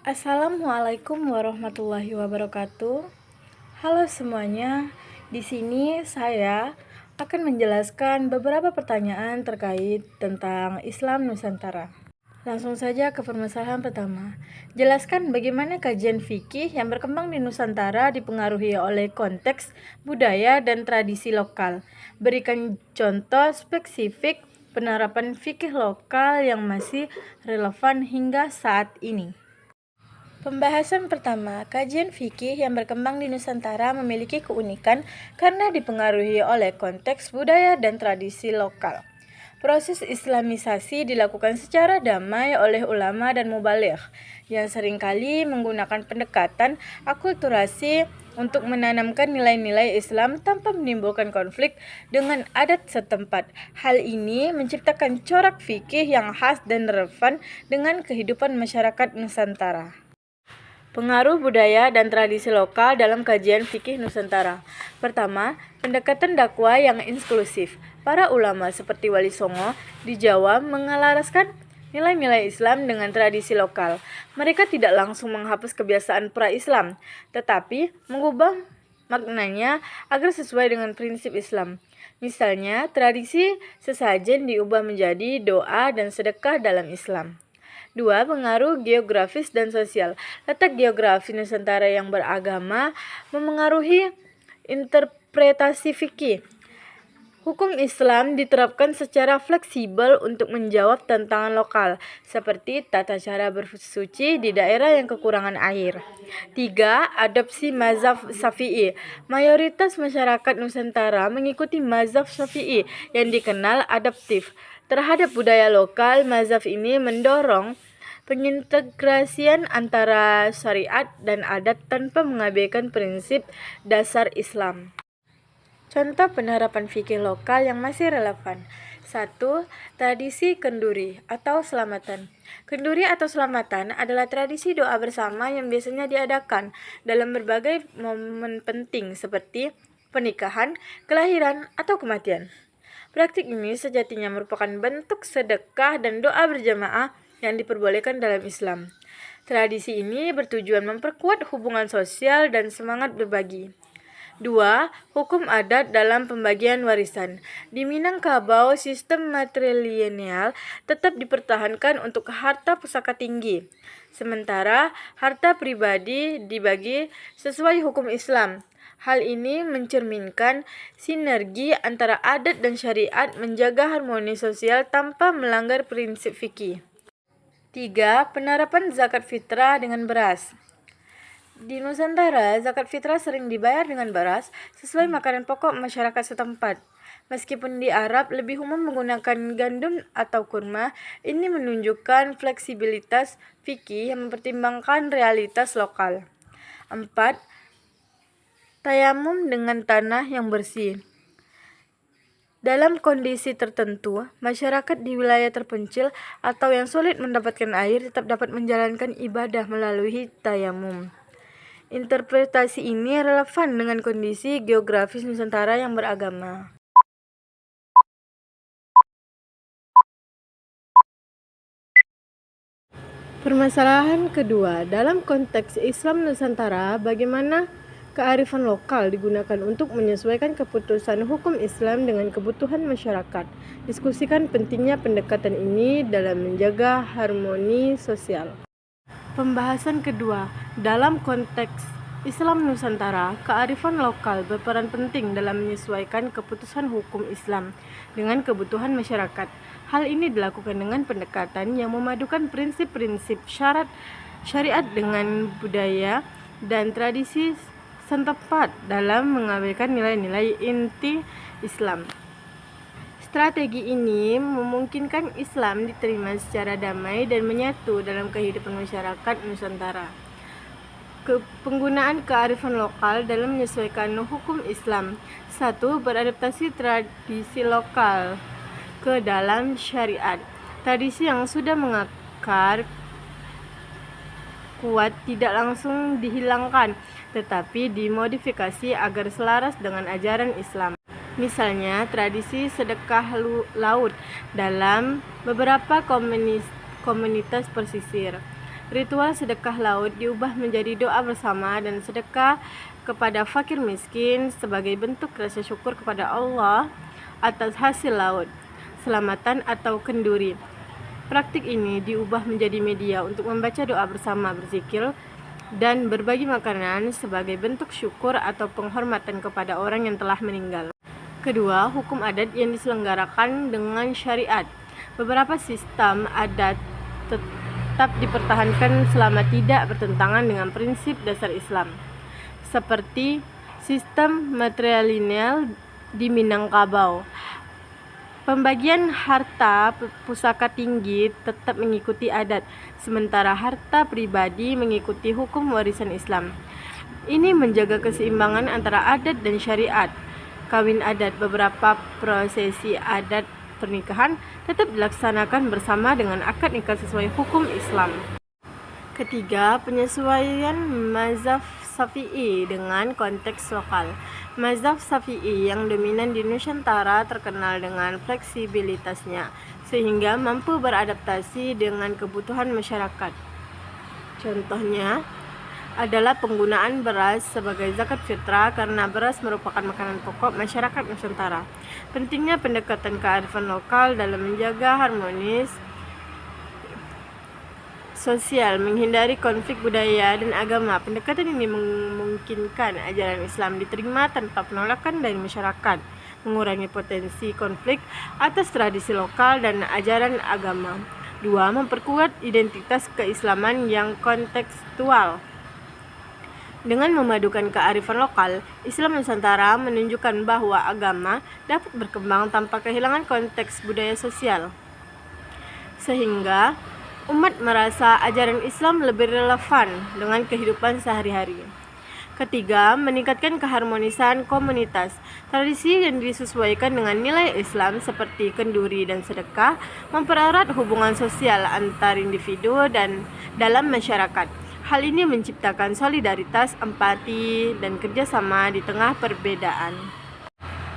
Assalamualaikum warahmatullahi wabarakatuh. Halo semuanya. Di sini saya akan menjelaskan beberapa pertanyaan terkait tentang Islam Nusantara. Langsung saja ke permasalahan pertama. Jelaskan bagaimana kajian fikih yang berkembang di Nusantara dipengaruhi oleh konteks, budaya, dan tradisi lokal. Berikan contoh spesifik penerapan fikih lokal yang masih relevan hingga saat ini. Pembahasan pertama, kajian fikih yang berkembang di Nusantara memiliki keunikan karena dipengaruhi oleh konteks budaya dan tradisi lokal. Proses Islamisasi dilakukan secara damai oleh ulama dan mubaligh yang seringkali menggunakan pendekatan akulturasi untuk menanamkan nilai-nilai Islam tanpa menimbulkan konflik dengan adat setempat. Hal ini menciptakan corak fikih yang khas dan relevan dengan kehidupan masyarakat Nusantara. Pengaruh budaya dan tradisi lokal dalam kajian fikih Nusantara. Pertama, pendekatan dakwah yang inklusif. Para ulama seperti Wali Songo di Jawa mengelaraskan nilai-nilai Islam dengan tradisi lokal. Mereka tidak langsung menghapus kebiasaan pra-Islam, tetapi mengubah maknanya agar sesuai dengan prinsip Islam. Misalnya, tradisi sesajen diubah menjadi doa dan sedekah dalam Islam. 2. Pengaruh geografis dan sosial. Letak geografi Nusantara yang beragama memengaruhi interpretasi fikih. Hukum Islam diterapkan secara fleksibel untuk menjawab tantangan lokal, seperti tata cara bersuci di daerah yang kekurangan air. 3. Adopsi mazhab Syafi'i. Mayoritas masyarakat Nusantara mengikuti mazhab Syafi'i yang dikenal adaptif terhadap budaya lokal. Mazhab ini mendorong pengintegrasian antara syariat dan adat tanpa mengabaikan prinsip dasar Islam. Contoh penerapan fikih lokal yang masih relevan. 1. Tradisi kenduri atau selamatan. Kenduri atau selamatan adalah tradisi doa bersama yang biasanya diadakan dalam berbagai momen penting seperti pernikahan, kelahiran, atau kematian. Praktik ini sejatinya merupakan bentuk sedekah dan doa berjamaah yang diperbolehkan dalam Islam. Tradisi ini bertujuan memperkuat hubungan sosial dan semangat berbagi. 2. Hukum adat dalam pembagian warisan. Di Minangkabau, sistem matrilineal tetap dipertahankan untuk harta pusaka tinggi, sementara harta pribadi dibagi sesuai hukum Islam. Hal ini mencerminkan sinergi antara adat dan syariat menjaga harmoni sosial tanpa melanggar prinsip fikih. 3. Penerapan zakat fitrah dengan beras. Di Nusantara, zakat fitrah sering dibayar dengan beras sesuai makanan pokok masyarakat setempat. Meskipun di Arab lebih umum menggunakan gandum atau kurma, ini menunjukkan fleksibilitas fikih yang mempertimbangkan realitas lokal. 4. Tayamum dengan tanah yang bersih. Dalam kondisi tertentu, masyarakat di wilayah terpencil atau yang sulit mendapatkan air tetap dapat menjalankan ibadah melalui tayamum. Interpretasi ini relevan dengan kondisi geografis Nusantara yang beragama. Permasalahan kedua, dalam konteks Islam Nusantara, bagaimana kearifan lokal digunakan untuk menyesuaikan keputusan hukum Islam dengan kebutuhan masyarakat. Diskusikan pentingnya pendekatan ini dalam menjaga harmoni sosial. Pembahasan kedua, dalam konteks Islam Nusantara, kearifan lokal berperan penting dalam menyesuaikan keputusan hukum Islam dengan kebutuhan masyarakat. Hal ini dilakukan dengan pendekatan yang memadukan prinsip-prinsip syariat dengan budaya dan tradisi setempat dalam mengabaikan nilai-nilai inti Islam. Strategi ini memungkinkan Islam diterima secara damai dan menyatu dalam kehidupan masyarakat Nusantara. Penggunaan kearifan lokal dalam menyesuaikan hukum Islam. 1. Beradaptasi tradisi lokal ke dalam syariat. Tradisi yang sudah mengakar kuat tidak langsung dihilangkan, tetapi dimodifikasi agar selaras dengan ajaran Islam. Misalnya, tradisi sedekah laut dalam beberapa komunitas pesisir. Ritual sedekah laut diubah menjadi doa bersama dan sedekah kepada fakir miskin sebagai bentuk rasa syukur kepada Allah atas hasil laut, selamatan atau kenduri. Praktik ini diubah menjadi media untuk membaca doa bersama, berzikir, dan berbagi makanan sebagai bentuk syukur atau penghormatan kepada orang yang telah meninggal. Kedua, hukum adat yang diselenggarakan dengan syariat. Beberapa sistem adat tetap dipertahankan selama tidak bertentangan dengan prinsip dasar Islam, seperti sistem matrilineal di Minangkabau. Pembagian harta pusaka tinggi tetap mengikuti adat, sementara harta pribadi mengikuti hukum warisan Islam. Ini menjaga keseimbangan antara adat dan syariat. Kawin adat, beberapa prosesi adat pernikahan tetap dilaksanakan bersama dengan akad nikah sesuai hukum Islam. Ketiga, penyesuaian mazhab Syafi'i dengan konteks lokal. Mazhab Syafi'i yang dominan di Nusantara terkenal dengan fleksibilitasnya, sehingga mampu beradaptasi dengan kebutuhan masyarakat. Contohnya adalah penggunaan beras sebagai zakat fitrah karena beras merupakan makanan pokok masyarakat Nusantara. Pentingnya pendekatan kearifan lokal dalam menjaga harmonis sosial, menghindari konflik budaya dan agama. Pendekatan ini memungkinkan ajaran Islam diterima tanpa penolakan dari masyarakat, mengurangi potensi konflik atas tradisi lokal dan ajaran agama. 2. Memperkuat identitas keislaman yang kontekstual. Dengan memadukan kearifan lokal, Islam Nusantara menunjukkan bahwa agama dapat berkembang tanpa kehilangan konteks budaya sosial, sehingga umat merasa ajaran Islam lebih relevan dengan kehidupan sehari-hari. Ketiga, meningkatkan keharmonisan komunitas. Tradisi yang disesuaikan dengan nilai Islam seperti kenduri dan sedekah mempererat hubungan sosial antar individu dan dalam masyarakat. Hal ini menciptakan solidaritas, empati, dan kerjasama di tengah perbedaan.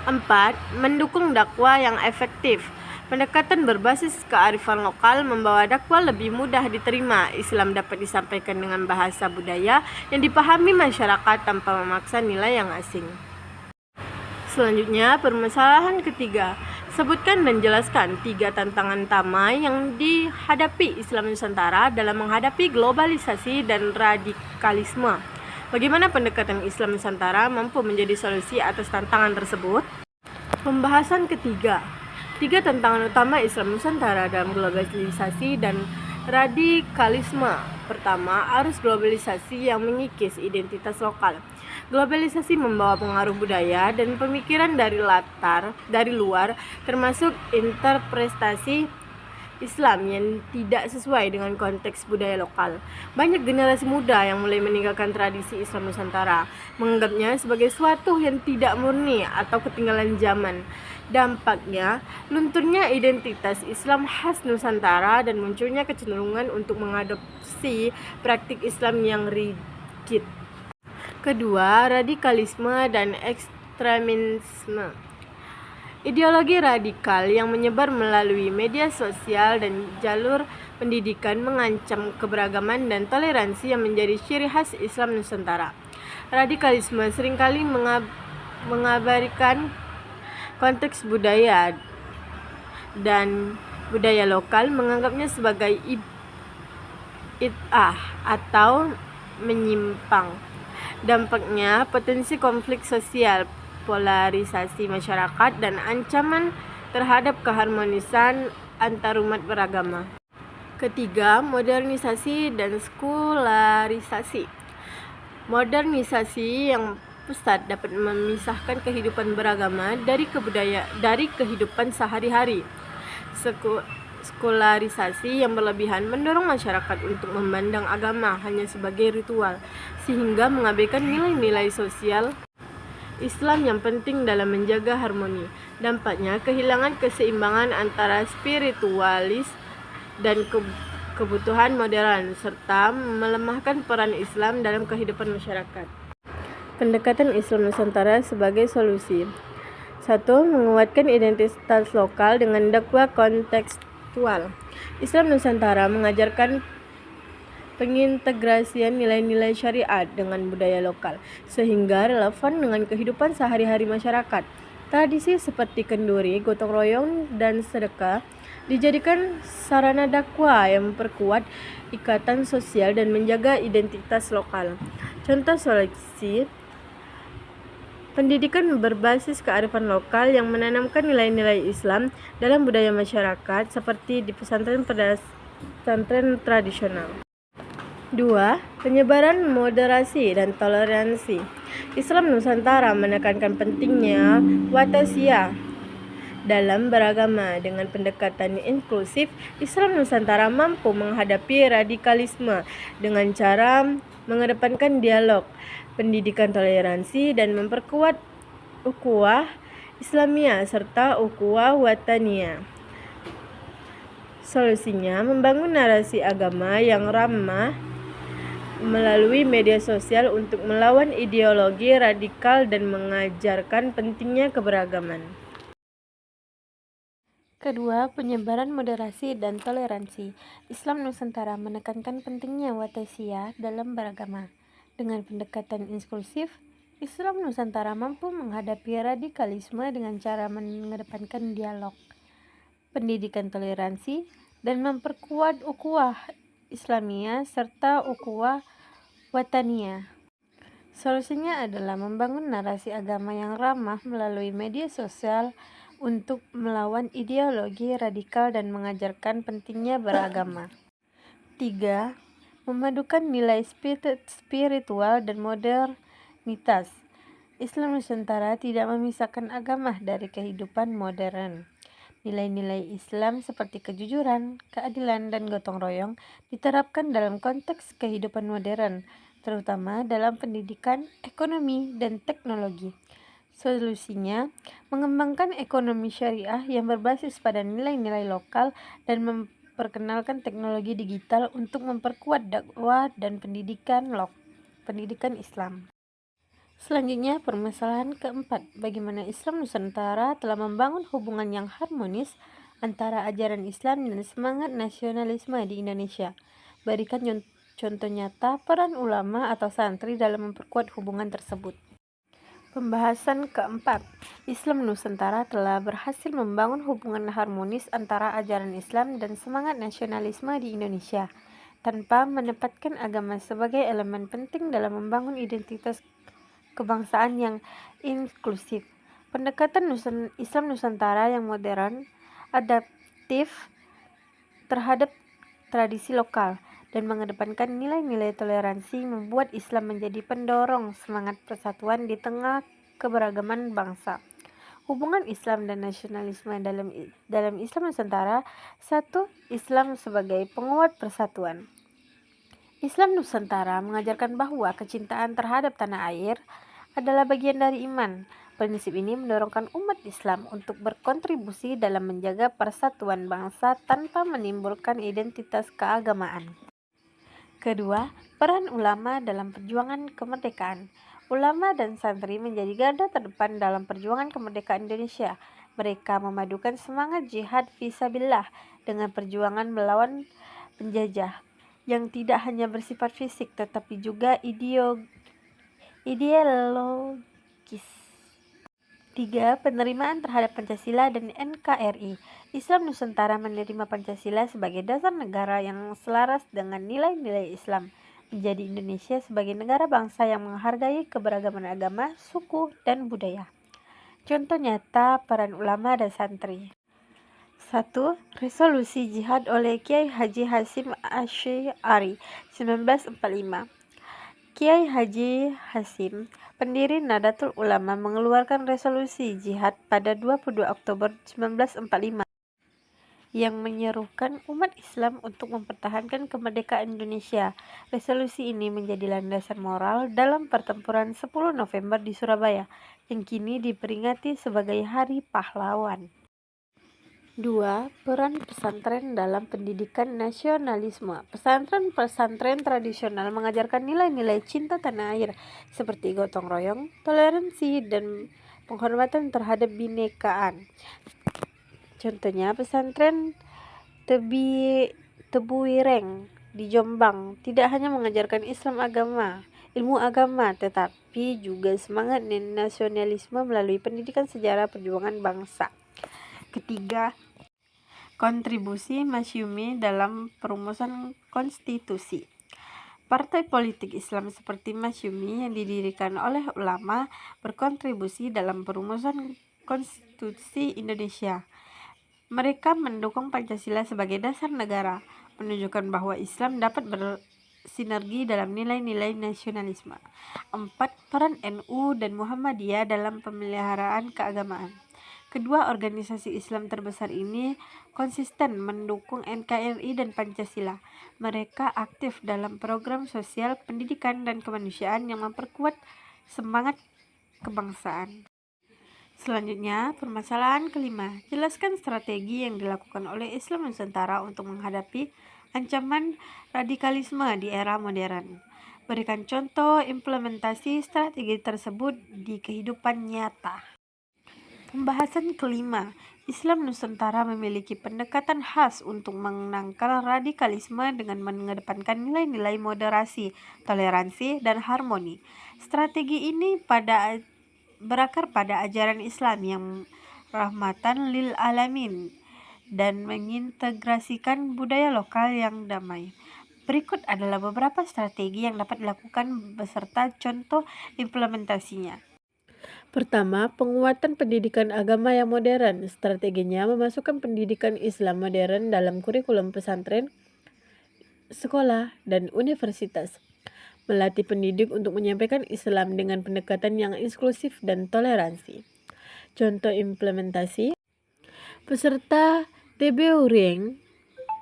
4. Mendukung dakwah yang efektif. Pendekatan berbasis kearifan lokal membawa dakwah lebih mudah diterima. Islam dapat disampaikan dengan bahasa budaya yang dipahami masyarakat tanpa memaksa nilai yang asing. Selanjutnya, permasalahan ketiga. Sebutkan dan jelaskan 3 tantangan utama yang dihadapi Islam Nusantara dalam menghadapi globalisasi dan radikalisme. Bagaimana pendekatan Islam Nusantara mampu menjadi solusi atas tantangan tersebut? Pembahasan ketiga. 3 tantangan utama Islam Nusantara dalam globalisasi dan radikalisme. Pertama, arus globalisasi yang mengikis identitas lokal. Globalisasi membawa pengaruh budaya dan pemikiran dari luar, termasuk interpretasi Islam yang tidak sesuai dengan konteks budaya lokal. Banyak generasi muda yang mulai meninggalkan tradisi Islam Nusantara, menganggapnya sebagai suatu yang tidak murni atau ketinggalan zaman. Dampaknya, lunturnya identitas Islam khas Nusantara dan munculnya kecenderungan untuk mengadopsi praktik Islam yang rigid. Kedua, radikalisme dan ekstremisme. Ideologi radikal yang menyebar melalui media sosial dan jalur pendidikan mengancam keberagaman dan toleransi yang menjadi ciri khas Islam Nusantara. Radikalisme seringkali mengabaikan konteks budaya dan budaya lokal, menganggapnya sebagai bid'ah atau menyimpang. Dampaknya, potensi konflik sosial, polarisasi masyarakat, dan ancaman terhadap keharmonisan antarumat beragama. Ketiga, modernisasi dan sekularisasi. Modernisasi yang pusat dapat memisahkan kehidupan beragama dari kehidupan sehari-hari. Sekularisasi yang berlebihan mendorong masyarakat untuk memandang agama hanya sebagai ritual, sehingga mengabaikan nilai-nilai sosial Islam yang penting dalam menjaga harmoni. Dampaknya, kehilangan keseimbangan antara spiritualis dan kebutuhan modern, serta melemahkan peran Islam dalam kehidupan masyarakat. Pendekatan Islam Nusantara sebagai solusi. 1. Menguatkan identitas lokal dengan dakwah kontekstual. Islam Nusantara mengajarkan pengintegrasian nilai-nilai syariat dengan budaya lokal, sehingga relevan dengan kehidupan sehari-hari masyarakat. Tradisi seperti kenduri, gotong royong, dan sedekah dijadikan sarana dakwah yang memperkuat ikatan sosial dan menjaga identitas lokal. Contoh solusi pendidikan berbasis kearifan lokal yang menanamkan nilai-nilai Islam dalam budaya masyarakat seperti di pesantren tradisional. 2. Penyebaran moderasi dan toleransi. Islam Nusantara menekankan pentingnya watasiyah dalam beragama. Dengan pendekatan inklusif, Islam Nusantara mampu menghadapi radikalisme dengan cara mengedepankan dialog, pendidikan toleransi, dan memperkuat ukhuwah Islamiyah serta ukhuwah wataniyah. Solusinya, membangun narasi agama yang ramah melalui media sosial untuk melawan ideologi radikal dan mengajarkan pentingnya keberagaman. Kedua, penyebaran moderasi dan toleransi. Islam Nusantara menekankan pentingnya watasiyah dalam beragama. Dengan pendekatan inklusif, Islam Nusantara mampu menghadapi radikalisme dengan cara mengedepankan dialog, pendidikan toleransi, dan memperkuat ukhuwah Islamiyah serta ukhuwah wataniyah. Solusinya adalah membangun narasi agama yang ramah melalui media sosial untuk melawan ideologi radikal dan mengajarkan pentingnya beragama. 3. Memadukan nilai spiritual dan modernitas. Islam Nusantara tidak memisahkan agama dari kehidupan modern. Nilai-nilai Islam seperti kejujuran, keadilan, dan gotong royong diterapkan dalam konteks kehidupan modern, terutama dalam pendidikan, ekonomi, dan teknologi. Solusinya, mengembangkan ekonomi syariah yang berbasis pada nilai-nilai lokal dan memperkenalkan teknologi digital untuk memperkuat dakwah dan pendidikan Islam. Selanjutnya, permasalahan keempat, bagaimana Islam Nusantara telah membangun hubungan yang harmonis antara ajaran Islam dan semangat nasionalisme di Indonesia. Berikan contoh nyata peran ulama atau santri dalam memperkuat hubungan tersebut. Pembahasan keempat, Islam Nusantara telah berhasil membangun hubungan harmonis antara ajaran Islam dan semangat nasionalisme di Indonesia, tanpa menempatkan agama sebagai elemen penting dalam membangun identitas kebangsaan yang inklusif. Pendekatan Islam Nusantara yang modern, adaptif terhadap tradisi lokal, dan mengedepankan nilai-nilai toleransi membuat Islam menjadi pendorong semangat persatuan di tengah keberagaman bangsa. Hubungan Islam dan nasionalisme dalam Islam Nusantara. 1. Islam sebagai penguat persatuan. Islam Nusantara mengajarkan bahwa kecintaan terhadap tanah air adalah bagian dari iman. Prinsip ini mendorongkan umat Islam untuk berkontribusi dalam menjaga persatuan bangsa tanpa menimbulkan identitas keagamaan. Kedua, peran ulama dalam perjuangan kemerdekaan. Ulama dan santri menjadi garda terdepan dalam perjuangan kemerdekaan Indonesia. Mereka memadukan semangat jihad fisabilillah dengan perjuangan melawan penjajah yang tidak hanya bersifat fisik tetapi juga ideologis. 3. Penerimaan terhadap Pancasila dan NKRI. Islam Nusantara menerima Pancasila sebagai dasar negara yang selaras dengan nilai-nilai Islam, menjadi Indonesia sebagai negara bangsa yang menghargai keberagaman agama, suku, dan budaya. Contoh nyata peran ulama dan santri. 1. Resolusi Jihad oleh Kiai Haji Hasyim Asy'ari 1945. Kiai Haji Hasyim, pendiri Nahdlatul Ulama, mengeluarkan resolusi jihad pada 22 Oktober 1945 yang menyerukan umat Islam untuk mempertahankan kemerdekaan Indonesia. Resolusi ini menjadi landasan moral dalam pertempuran 10 November di Surabaya, yang kini diperingati sebagai Hari Pahlawan. 2. Peran pesantren dalam pendidikan nasionalisme. Pesantren tradisional mengajarkan nilai-nilai cinta tanah air seperti gotong royong, toleransi, dan penghormatan terhadap binekaan. Contohnya pesantren Tebuireng di Jombang tidak hanya mengajarkan ilmu agama, tetapi juga semangat nasionalisme melalui pendidikan sejarah perjuangan bangsa. Ketiga, kontribusi Masyumi dalam perumusan konstitusi. Partai politik Islam seperti Masyumi yang didirikan oleh ulama berkontribusi dalam perumusan konstitusi Indonesia. Mereka mendukung Pancasila sebagai dasar negara, menunjukkan bahwa Islam dapat bersinergi dalam nilai-nilai nasionalisme. 4. Peran NU dan Muhammadiyah dalam pemeliharaan keagamaan. Kedua organisasi Islam terbesar ini konsisten mendukung NKRI dan Pancasila. Mereka aktif dalam program sosial, pendidikan, dan kemanusiaan yang memperkuat semangat kebangsaan. Selanjutnya, permasalahan kelima. Jelaskan strategi yang dilakukan oleh Islam Nusantara untuk menghadapi ancaman radikalisme di era modern. Berikan contoh implementasi strategi tersebut di kehidupan nyata. Pembahasan kelima. Islam Nusantara memiliki pendekatan khas untuk menangkal radikalisme dengan mengedepankan nilai-nilai moderasi, toleransi, dan harmoni. Strategi ini berakar pada ajaran Islam yang rahmatan lil alamin dan mengintegrasikan budaya lokal yang damai. Berikut adalah beberapa strategi yang dapat dilakukan beserta contoh implementasinya. Pertama, penguatan pendidikan agama yang modern. Strateginya memasukkan pendidikan Islam modern dalam kurikulum pesantren, sekolah, dan universitas. Melatih pendidik untuk menyampaikan Islam dengan pendekatan yang inklusif dan toleransi. Contoh implementasi: peserta TB Hureng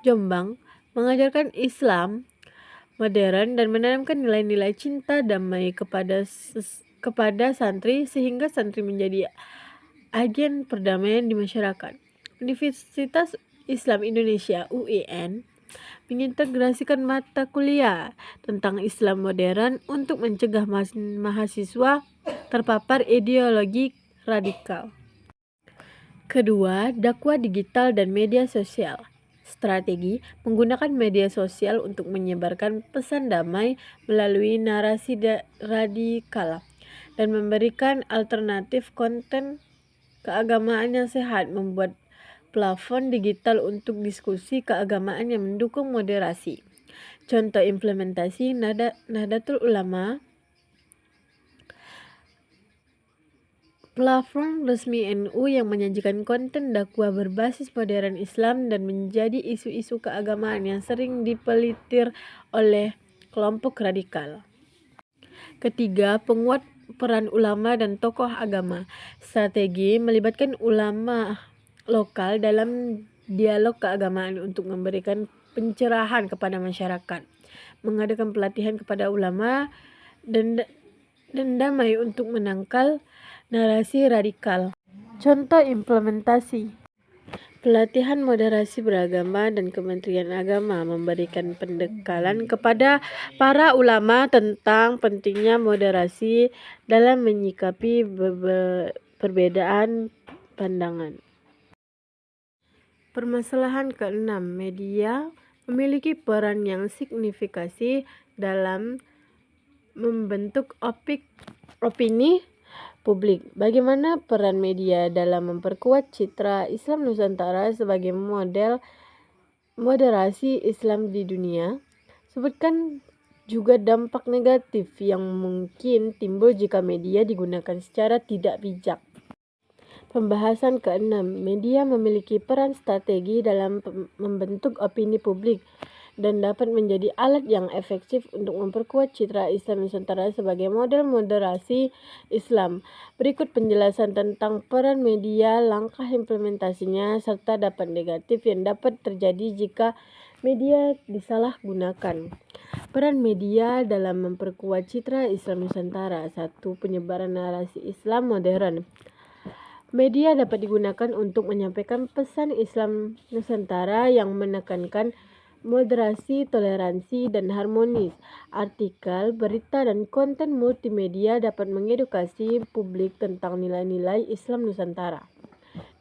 Jombang mengajarkan Islam modern dan menanamkan nilai-nilai cinta damai kepada santri sehingga santri menjadi agen perdamaian di masyarakat. Universitas Islam Indonesia (UIN) mengintegrasikan mata kuliah tentang Islam modern untuk mencegah mahasiswa terpapar ideologi radikal. Kedua, dakwah digital dan media sosial. Strategi menggunakan media sosial untuk menyebarkan pesan damai melalui narasi radikal dan memberikan alternatif konten keagamaan yang sehat, membuat platform digital untuk diskusi keagamaan yang mendukung moderasi. Contoh implementasi: Nahdlatul Ulama, platform resmi NU yang menyajikan konten dakwah berbasis modern Islam dan menjadi isu-isu keagamaan yang sering dipelitir oleh kelompok radikal. Ketiga, penguat peran ulama dan tokoh agama. Strategi melibatkan ulama lokal dalam dialog keagamaan untuk memberikan pencerahan kepada masyarakat, mengadakan pelatihan kepada ulama dan damai untuk menangkal narasi radikal. Contoh implementasi: pelatihan moderasi beragama dan Kementerian Agama memberikan pendekalan kepada para ulama tentang pentingnya moderasi dalam menyikapi perbedaan pandangan. Permasalahan keenam, media memiliki peran yang signifikan dalam membentuk opini publik. Bagaimana peran media dalam memperkuat citra Islam Nusantara sebagai model moderasi Islam di dunia? Sebutkan juga dampak negatif yang mungkin timbul jika media digunakan secara tidak bijak. Pembahasan keenam, media memiliki peran strategi dalam membentuk opini publik dan dapat menjadi alat yang efektif untuk memperkuat citra Islam Nusantara sebagai model moderasi Islam. Berikut penjelasan tentang peran media, langkah implementasinya, serta dampak negatif yang dapat terjadi jika media disalahgunakan. Peran media dalam memperkuat citra Islam Nusantara. 1. Penyebaran narasi Islam modern. Media dapat digunakan untuk menyampaikan pesan Islam Nusantara yang menekankan moderasi, toleransi, dan harmonis. Artikel, berita, dan konten multimedia dapat mengedukasi publik tentang nilai-nilai Islam Nusantara.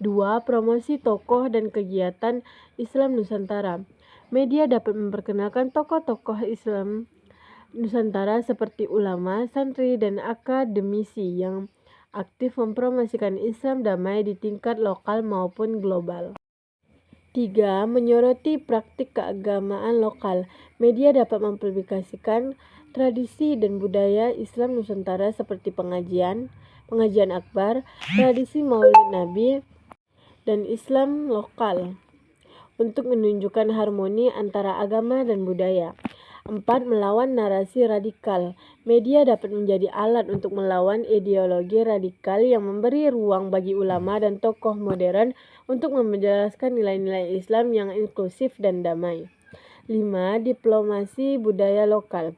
2. Promosi tokoh dan kegiatan Islam Nusantara. Media dapat memperkenalkan tokoh-tokoh Islam Nusantara seperti ulama, santri, dan akademisi yang aktif mempromosikan Islam damai di tingkat lokal maupun global. 3. Menyoroti praktik keagamaan lokal. Media dapat mempublikasikan tradisi dan budaya Islam Nusantara seperti pengajian akbar, tradisi Maulid Nabi, dan Islam lokal untuk menunjukkan harmoni antara agama dan budaya. 4. Melawan narasi radikal. Media dapat menjadi alat untuk melawan ideologi radikal yang memberi ruang bagi ulama dan tokoh modern untuk menjelaskan nilai-nilai Islam yang inklusif dan damai. 5. Diplomasi budaya lokal.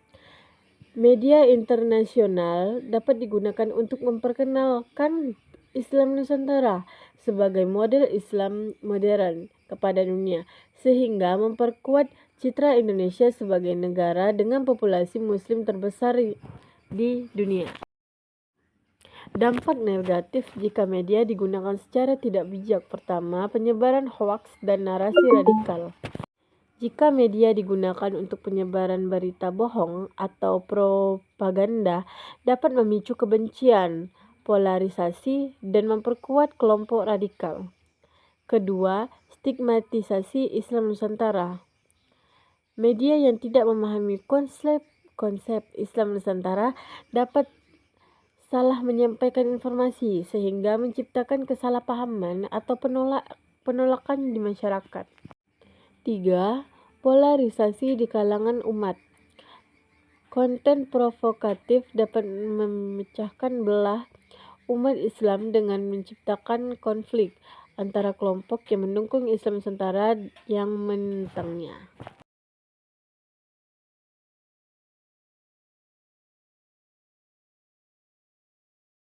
Media internasional dapat digunakan untuk memperkenalkan Islam Nusantara sebagai model Islam modern kepada dunia, sehingga memperkuat citra Indonesia sebagai negara dengan populasi Muslim terbesar di dunia. Dampak negatif jika media digunakan secara tidak bijak. Pertama, penyebaran hoaks dan narasi radikal. Jika media digunakan untuk penyebaran berita bohong atau propaganda, dapat memicu kebencian, polarisasi, dan memperkuat kelompok radikal. Kedua, stigmatisasi Islam Nusantara. Media yang tidak memahami konsep Islam Nusantara dapat salah menyampaikan informasi sehingga menciptakan kesalahpahaman atau penolakan di masyarakat. 3. Polarisasi di kalangan umat. Konten provokatif dapat memecahkan belah umat Islam dengan menciptakan konflik antara kelompok yang mendukung Islam Nusantara yang menentangnya.